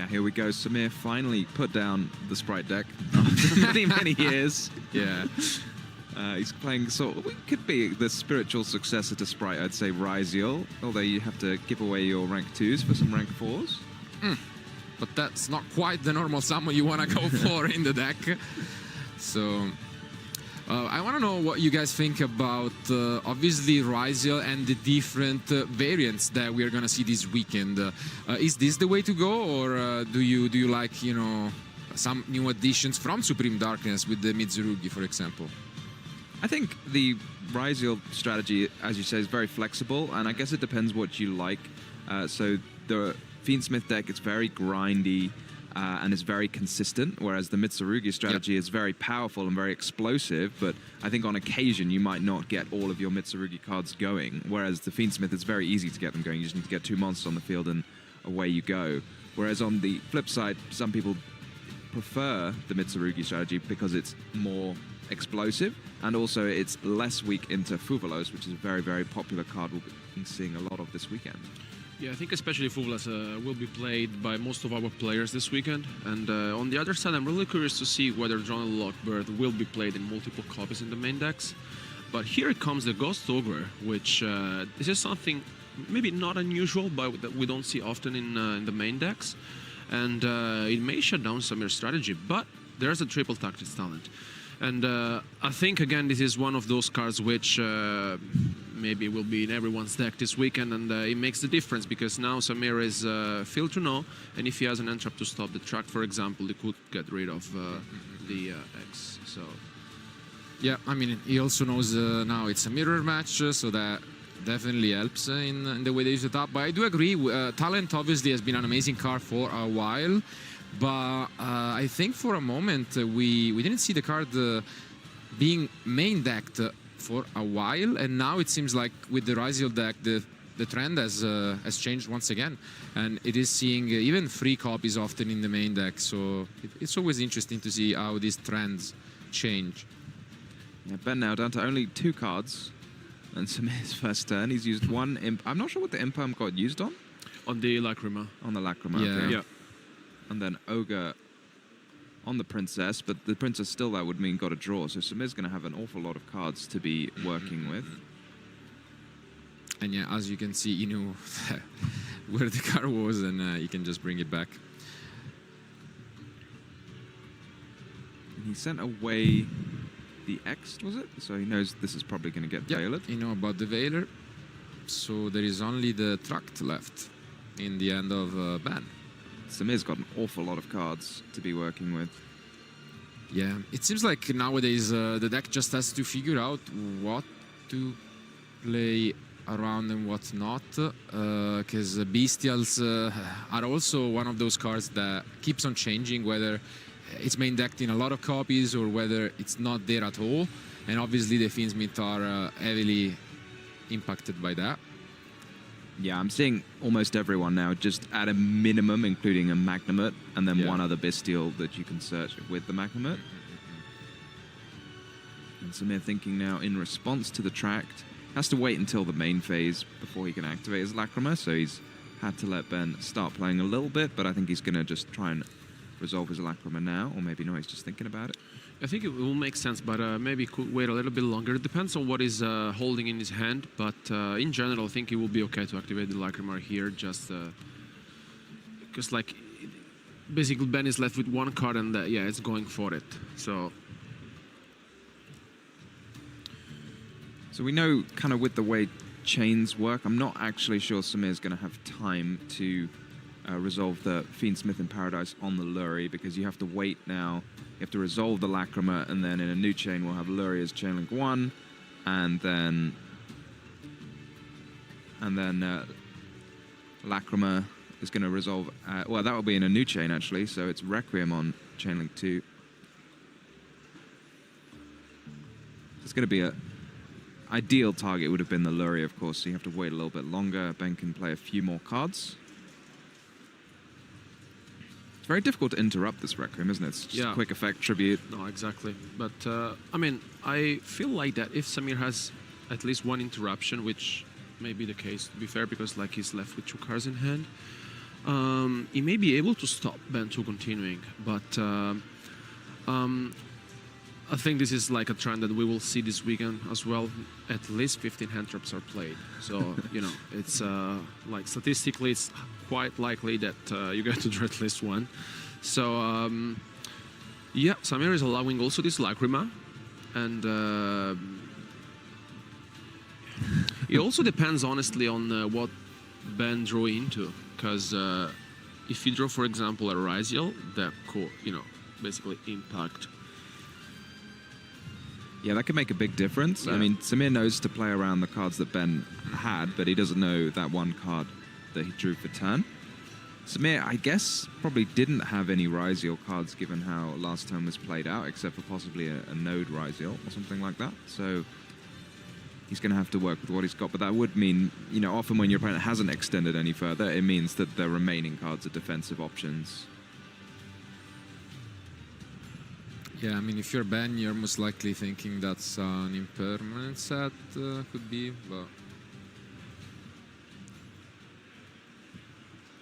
Yeah, here we go. Samir finally put down the Sprite deck after many, many years. Yeah. He's playing sort of, it could be the spiritual successor to Sprite, I'd say RYZEAL, although you have to give away your rank 2s for some rank 4s. But that's not quite the normal summon you want to go for in the deck. So, I want to know what you guys think about, obviously, RYZEAL and the different variants that we are going to see this weekend. Is this the way to go, or do you like, you know, some new additions from Supreme Darkness with the Mitsurugi, for example? I think the RYZEAL strategy, as you say, is very flexible, and I guess it depends what you like. So the FIENDSMITH deck is very grindy and is very consistent, whereas the Mitsurugi strategy is very powerful and very explosive, but I think on occasion you might not get all of your Mitsurugi cards going, whereas the FIENDSMITH is very easy to get them going. You just need to get 2 monsters on the field and away you go. Whereas on the flip side, some people prefer the Mitsurugi strategy because it's more explosive, and also it's less weak into Fuvalos, which is a very, very popular card we'll be seeing a lot of this weekend. Yeah, I think especially Fuvalos will be played by most of our players this weekend. And on the other side, I'm really curious to see whether John Lockbird will be played in multiple copies in the main decks. But here comes the Ghost Ogre, which this is something maybe not unusual, but that we don't see often in the main decks. And it may shut down Samir's strategy, but there's a triple tactics talent. And I think, again, this is one of those cards which maybe will be in everyone's deck this weekend, and it makes the difference, because now Samir is filled to know, and if he has an entrap to stop the track, for example, he could get rid of the X. So, yeah, I mean, he also knows now it's a mirror match, so that definitely helps in the way they use it up. But I do agree, Talent obviously has been an amazing card for a while. But I think for a moment we didn't see the card being main decked for a while, and now it seems like with the RYZEAL deck the trend has changed once again, and it is seeing even 3 copies often in the main deck. So it's always interesting to see how these trends change. Yeah, Ben now down to only 2 cards, and Samir's first turn. He's used 1 imp. I'm not sure what the Imperm got used on. On the Lacrima. On the Lacrima. Yeah. Okay. Yeah. And then Ogre on the Princess, but the Princess still, that would mean got a draw, so Samir's going to have an awful lot of cards to be working with. And yeah, as you can see, you know where the card was, and you can just bring it back. And he sent away the X, was it? So he knows this is probably going to get Veilered. You know about the Veiler, so there is only the Tract left in the end of ban. Samir's got an awful lot of cards to be working with. Yeah, it seems like nowadays the deck just has to figure out what to play around and what not, because Bestials are also one of those cards that keeps on changing, whether it's main decked in a lot of copies or whether it's not there at all. And obviously the FIENDSMITH are heavily impacted by that. Yeah, I'm seeing almost everyone now just at a minimum, including a Magnamut, and then one other Bestial that you can search with the Magnamut. And Samir thinking now in response to the Tract. Has to wait until the main phase before he can activate his Lacrima, so he's had to let Ben start playing a little bit, but I think he's going to just try and resolve his Lacrima now, or maybe no, he's just thinking about it. I think it will make sense, but maybe could wait a little bit longer. It depends on what he's holding in his hand, but in general, I think it will be okay to activate the Lacrima here, just because, like, basically Ben is left with 1 card, and yeah, it's going for it. So we know kind of with the way chains work, I'm not actually sure Samir's going to have time to resolve the FIENDSMITH in Paradise on the Lurie, because you have to wait now. You have to resolve the Lacrima, and then in a new chain we'll have Lurie as Chainlink 1, and then Lacrima is going to resolve. Well, that will be in a new chain actually, so it's Requiem on Chainlink 2. It's going to be a ideal target would have been the Lurie, of course, so you have to wait a little bit longer. Ben can play a few more cards. It's very difficult to interrupt this Requiem, isn't it? It's just quick effect, tribute. No, exactly. But, I mean, I feel like that if Samir has at least 1 interruption, which may be the case, to be fair, because, like, he's left with 2 cards in hand, he may be able to stop Ben to continuing, but I think this is like a trend that we will see this weekend as well. At least 15 hand traps are played, so you know it's like statistically it's quite likely that you get to draw at least one. So yeah, Samir is allowing also this Lacrima, and it also depends honestly on what Ben drew into, because if you draw, for example, a RYZEAL, that could, you know, basically impact. Yeah, that could make a big difference. Yeah. I mean, Samir knows to play around the cards that Ben had, but he doesn't know that one card that he drew for turn. Samir, I guess, probably didn't have any RYZEAL cards given how last turn was played out, except for possibly a node RYZEAL or something like that. So he's going to have to work with what he's got, but that would mean, you know, often when your opponent hasn't extended any further, it means that the remaining cards are defensive options. Yeah, I mean, if you're Ben, you're most likely thinking that's an impermanent set, could be, but...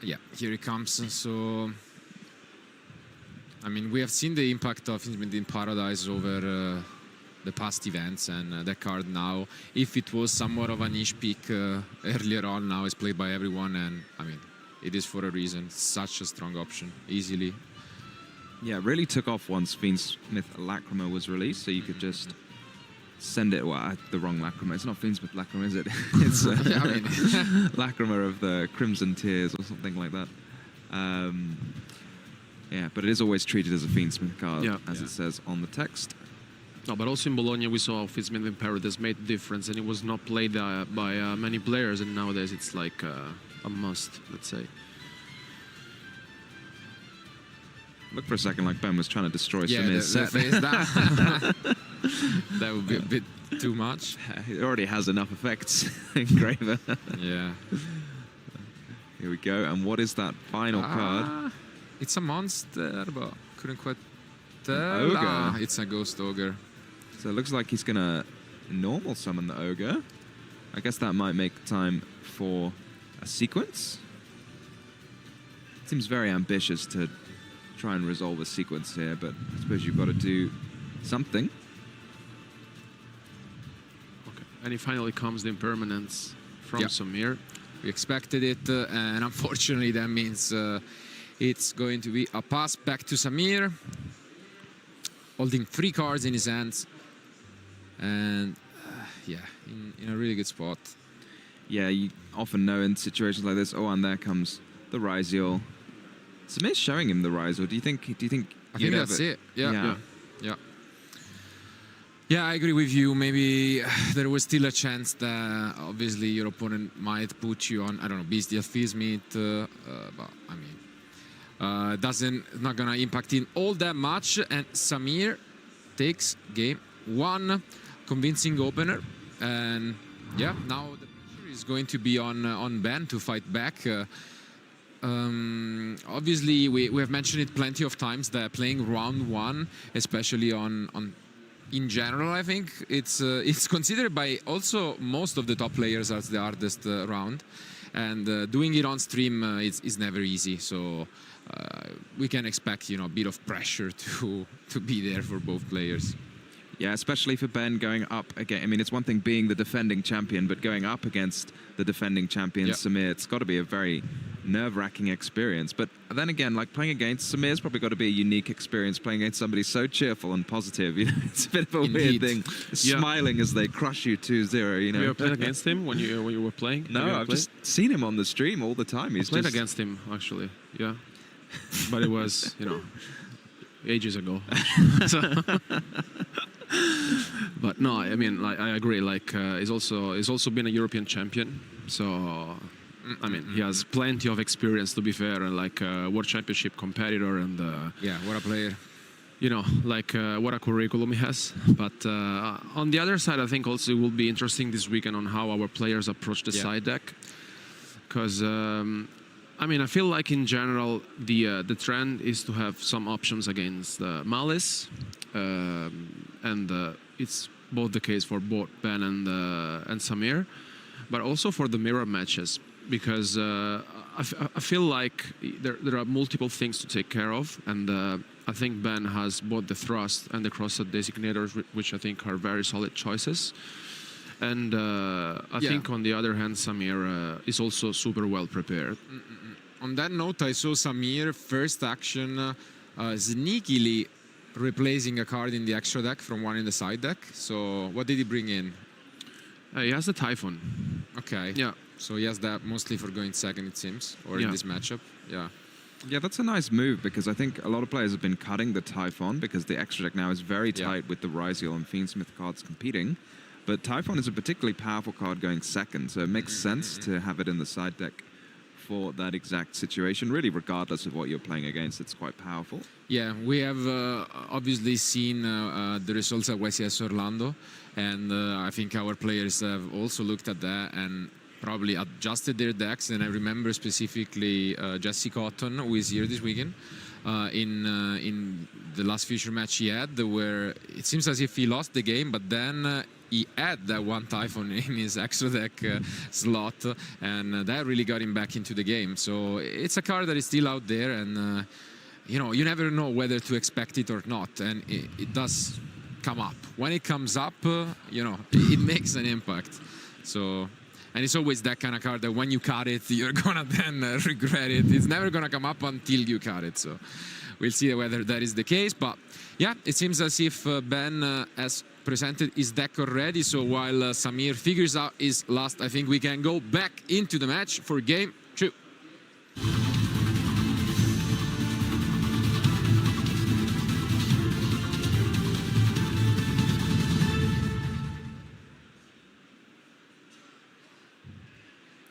Yeah, here he comes, so... I mean, we have seen the impact of FIENDSMITH in Paradise over the past events, and that card now, if it was somewhat of a niche pick earlier on, now is played by everyone, and, I mean, it is for a reason. Such a strong option, easily. Yeah, it really took off once FIENDSMITH Lacrima was released, so you could just send it. Well, the wrong Lacrima. It's not FIENDSMITH Lacrima, is it? It's Yeah, I mean, Lacrima of the Crimson Tears or something like that. Yeah, but it is always treated as a FIENDSMITH card, as it says on the text. No, but also in Bologna we saw FIENDSMITH in Paradise made a difference, and it was not played by many players, and nowadays it's like a must, let's say. Look for a second like Ben was trying to destroy yeah, Samir's set. That would be a bit too much. It already has enough effects, Engraver. Yeah. Here we go. And what is that final card? It's a monster, but couldn't quite tell. Ogre. It's a ghost ogre. So it looks like he's going to normal summon the ogre. I guess that might make time for a sequence. Seems very ambitious to try and resolve a sequence here, but I suppose you've got to do something. Okay. And it finally comes the impermanence from Samir. We expected it, and unfortunately that means it's going to be a pass back to Samir, holding 3 cards in his hands, and yeah, in a really good spot. Yeah, you often know in situations like this, oh, and there comes the RYZEAL. Samir's showing him the RYZEAL. Do you think I think that's it. Yeah. Yeah, I agree with you. Maybe there was still a chance that obviously your opponent might put you on, I don't know, Bestial FIENDSMITH, but I mean, not gonna impact in all that much. And Samir takes game 1, convincing opener, and yeah, now the pressure is going to be on Ben to fight back. Obviously, we have mentioned it plenty of times that playing round 1, especially on in general, I think it's considered by also most of the top players as the hardest round, and doing it on stream is never easy. So we can expect, you know, a bit of pressure to be there for both players. Yeah, especially for Ben going up again. I mean, it's one thing being the defending champion, but going up against the defending champion, Samir, it's got to be a very nerve-wracking experience. But then again, like playing against Samir's probably got to be a unique experience, playing against somebody so cheerful and positive. You know, it's a bit of a weird thing, smiling as they crush you 2-0. You know, you ever played against him when you were playing? No, I've just seen him on the stream all the time. He's played against him actually, yeah, but it was, you know, ages ago. But no, I mean, like, I agree. Like, he's also been a European champion, so I mean, he has plenty of experience, to be fair, and like World Championship competitor, and yeah, what a player. You know, like what a curriculum he has. But on the other side, I think also it will be interesting this weekend on how our players approach the side deck, because I mean, I feel like in general the trend is to have some options against Malice, and it's both the case for both Ben and Samir, but also for the mirror matches. because I feel like there are multiple things to take care of, and I think Ben has both the thrust and the crossset designators, which I think are very solid choices. And I think on the other hand, Samir is also super well prepared. On that note, I saw Samir first action sneakily replacing a card in the extra deck from one in the side deck. So what did he bring in? He has the Typhon. Okay. Yeah. So he has that mostly for going second, it seems, or in this matchup. Yeah. Yeah, that's a nice move because I think a lot of players have been cutting the Typhon because the extra deck now is very tight with the RYZEAL and FIENDSMITH cards competing. But Typhon is a particularly powerful card going second, so it makes sense to have it in the side deck for that exact situation. Really, regardless of what you're playing against, it's quite powerful. Yeah, we have obviously seen the results at YCS Orlando, and I think our players have also looked at that and probably adjusted their decks. And I remember specifically Jesse Cotton, who is here this weekend, in the last future match he had, where it seems as if he lost the game, but then he had that one Typhon in his extra deck slot, and that really got him back into the game. So it's a card that is still out there, and you know, you never know whether to expect it or not, and it does come up. When it comes up, you know, it makes an impact. So, and it's always that kind of card that when you cut it, you're gonna then regret it. It's never gonna come up until you cut it. So we'll see whether that is the case. But yeah, it seems as if Ben has presented his deck already. So while Samir figures out his last, I think we can go back into the match for game 2.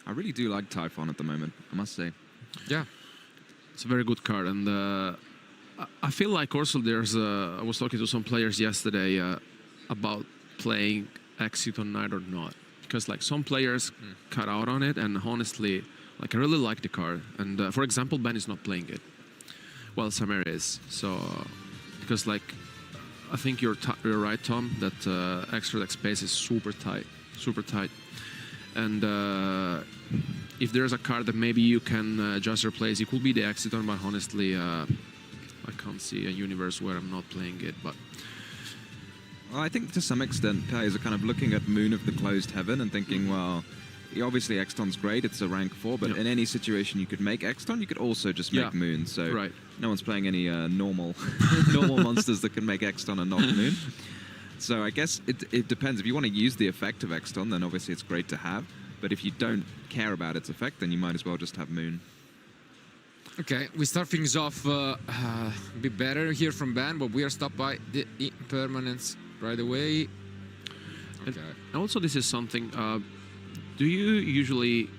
I really do like Typhon at the moment, I must say. Yeah. It's a very good card, and I feel like also there's I was talking to some players yesterday about playing Exit on Night or not, because like some players cut out on it, and honestly, like I really like the card. And for example, Ben is not playing it. Well, Samir is. So because like I think you're right, Tom, that extra deck space is super tight, super tight. And if there's a card that maybe you can just replace, it could be the Exiton, but honestly, I can't see a universe where I'm not playing it. But well, I think to some extent, players are kind of looking at Moon of the Closed Heaven and thinking, well, obviously Exton's great, it's a rank 4, but in any situation you could make Exton, you could also just make Moon. So no one's playing any normal monsters that can make Exton and not Moon. So I guess it depends. If you want to use the effect of Exton, then obviously it's great to have. But if you don't care about its effect, then you might as well just have Moon. Okay, we start things off a bit better here from Ben, but we are stopped by the impermanence right away. Okay. And also, this is something. Do you usually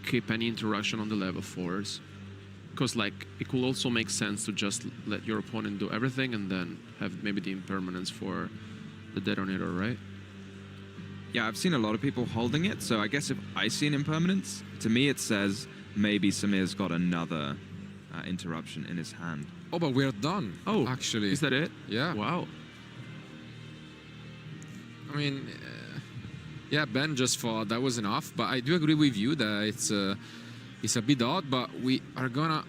keep any interaction on the level 4s? Because like it could also make sense to just let your opponent do everything and then have maybe the impermanence for the detonator, right? Yeah, I've seen a lot of people holding it, so I guess if I see an impermanence, to me it says maybe Samir's got another interruption in his hand. Oh, but we're done. Oh, actually. Is that it? Yeah. Wow. I mean, yeah, Ben just thought that was enough, but I do agree with you that it's a bit odd, but we are gonna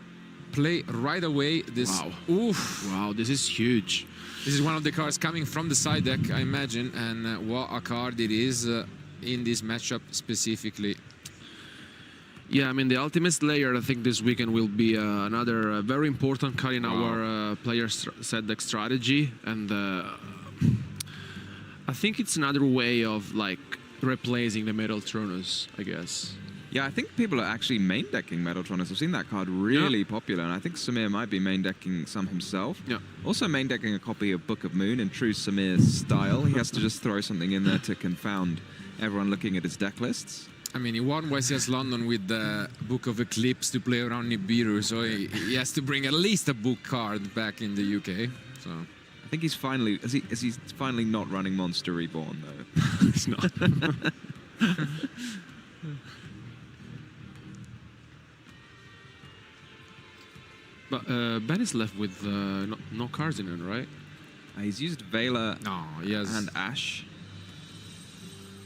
play right away this. Wow. Oof. Wow, this is huge. This is one of the cards coming from the side deck, I imagine, and what a card it is in this matchup specifically. Yeah, I mean, the Ultimate Slayer, I think this weekend will be another very important card in our player set deck strategy, and I think it's another way of like replacing the Metal Turnus, I guess. Yeah, I think people are actually main decking Metaltronus. I've seen that card really popular, and I think Samir might be main decking some himself. Yeah. Also main decking a copy of Book of Moon in true Samir style. He has to just throw something in there to confound everyone looking at his deck lists. I mean, he won YCS London with the Book of Eclipse to play around Nibiru, so he has to bring at least a book card back in the UK. So I think he's finally is he finally not running Monster Reborn though. It's not. But Ben is left with no cards in it, right? He's used Vela no, yes. and Ash.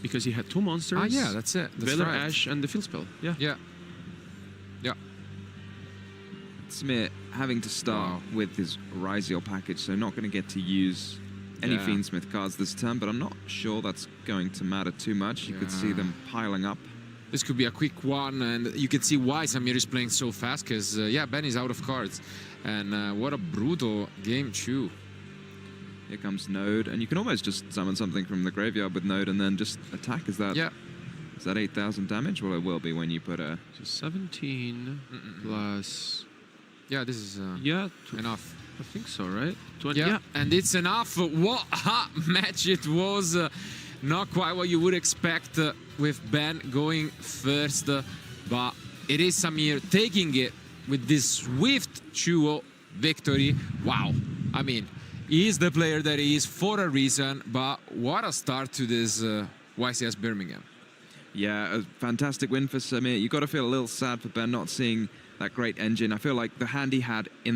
because he had 2 monsters. Ah, yeah, that's it. That's Valor right. Ash and the Field Spell. Yeah. Yeah. Yeah. Smith having to start Wow. with his RYZEAL package, so not going to get to use any Yeah. Fiendsmith cards this turn, but I'm not sure that's going to matter too much. You could see Yeah. them piling up. This could be a quick one, and you can see why Samir is playing so fast, because, yeah, Ben is out of cards. And what a brutal game 2. Here comes Node, and you can almost just summon something from the graveyard with Node and then just attack. Is that 8,000 damage? Well, it will be when you put a... So 17 plus... Yeah, this is Yeah, enough. I think so, right? 20, Yeah, and it's enough. What a match it was. Not quite what you would expect with Ben going first, but it is Samir taking it with this swift 2-0 victory. Wow. I mean, he is the player that he is for a reason, but what a start to this YCS Birmingham. Yeah, a fantastic win for Samir. You got to feel a little sad for Ben not seeing that great engine. I feel like the hand he had in the